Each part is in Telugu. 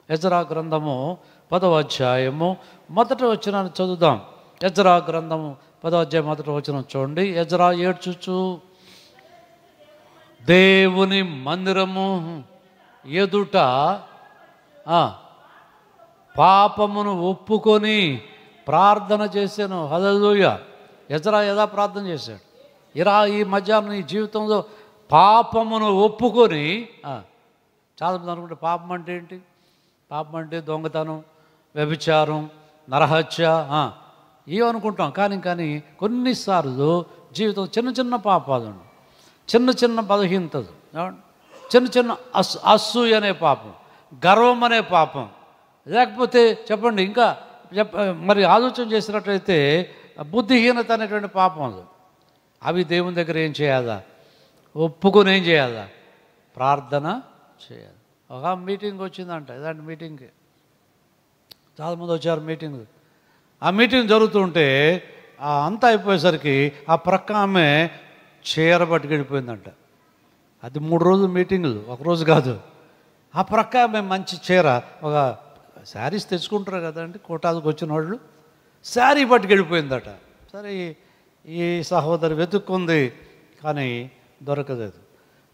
ఎజ్రా గ్రంథము 10వ అధ్యాయము మొదటి వచనాన్ని చదువుదాం. ఎజ్రా గ్రంథము 10వ అధ్యాయం మొదటి వచనం చూడండి. ఎజ్రా ఏడ్చుచు దేవుని మందిరము ఎదుట పాపమును ఒప్పుకొని ప్రార్థన చేశాను. హల్లెలూయా. ఎజ్రా ఎలా ప్రార్థన చేశాడు? ఈ మధ్యాహ్నం ఈ జీవితంలో పాపమును ఒప్పుకొని, చాలామంది అనుకుంటే పాపం అంటే ఏంటి? పాపం అంటే దొంగతనం, వ్యభిచారం, నరహత్య ఇవనుకుంటాం. కానీ కొన్నిసార్లు జీవితం చిన్న చిన్న పాపాలు, చిన్న చిన్న బలహీనతలు, చిన్న చిన్న అసూయ అనే పాపం, గర్వం అనే పాపం, లేకపోతే చెప్పండి ఇంకా మరి ఆలోచన చేసినట్లయితే బుద్ధిహీనత అనేటువంటి పాపంలు, అవి దేవుని దగ్గర ఏం చేయాలా? ఒప్పుకొని ఏం చేయాలా? ప్రార్థన చేయాలి. ఒక మీటింగ్ వచ్చిందంట. ఇలాంటి మీటింగ్కి చాలామంది వచ్చారు. ఆ మీటింగ్ జరుగుతుంటే అంతా అయిపోయేసరికి ఆ ప్రక్క ఆమె చీర పట్టుకెళ్ళిపోయిందంట. అది 3 రోజులు మీటింగులు, ఒకరోజు కాదు. ఆ ప్రక్క ఆమె మంచి చీర, ఒక శారీస్ తెచ్చుకుంటారు కదండి కోటాలకు వచ్చిన వాళ్ళు, శారీ పట్టుకెళ్ళిపోయిందట. సరే ఈ సహోదరి వెతుక్కుంది, కానీ దొరకలేదు.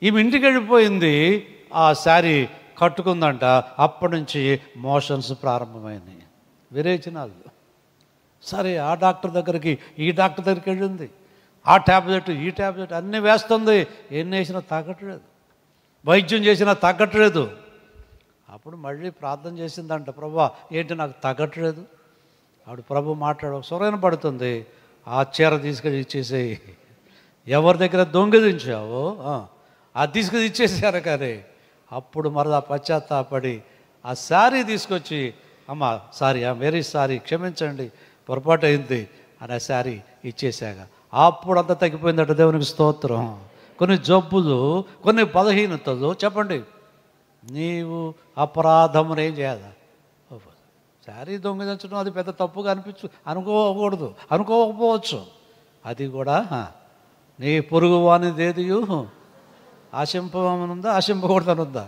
ఈమె ఇంటికి వెళ్ళిపోయింది, ఆ శారీ కట్టుకుందంట. అప్పటి నుంచి మోషన్స్ ప్రారంభమైనాయి, విరేచనాలు. సరే ఆ డాక్టర్ దగ్గరికి ఈ డాక్టర్ దగ్గరికి వెళ్ళింది. ఆ ట్యాబ్లెట్ ఈ ట్యాబ్లెట్ అన్నీ వేస్తుంది, ఎన్ని వేసినా తగ్గట్లేదు, వైద్యం చేసినా తగ్గట్లేదు. అప్పుడు మళ్ళీ ప్రార్థన చేసిందంట, ప్రభువా ఏంటి నాకు తగ్గట్లేదు? ఆవిడ ప్రభు మాట్లాడు, సొరైన పడుతుంది, ఆ చీర తీసుకెళ్ళి ఇచ్చేసేయి. ఎవరి దగ్గర దొంగిలించావో అది తీసుకెళ్ళి ఇచ్చేసారు. కానీ అప్పుడు మరలా పశ్చాత్తాపడి ఆ శారీ తీసుకొచ్చి, అమ్మ సారీ, వెరీ సారీ, క్షమించండి, పొరపాటు అయింది అని ఆ శారీ ఇచ్చేసాక అప్పుడు అంతా తగ్గిపోయిందట. దేవునికి స్తోత్రం. కొన్ని జబ్బులు, కొన్ని బలహీనతలు, చెప్పండి, నీవు అపరాధమును ఏం చేయాలి? శారీ దొంగిలించడం అది పెద్ద తప్పుగా అనుకోకపోవచ్చు. అది కూడా నీ పొరుగు వానిదేదియు ఆశింపమనుందా ఆశింపకూడదనుందా?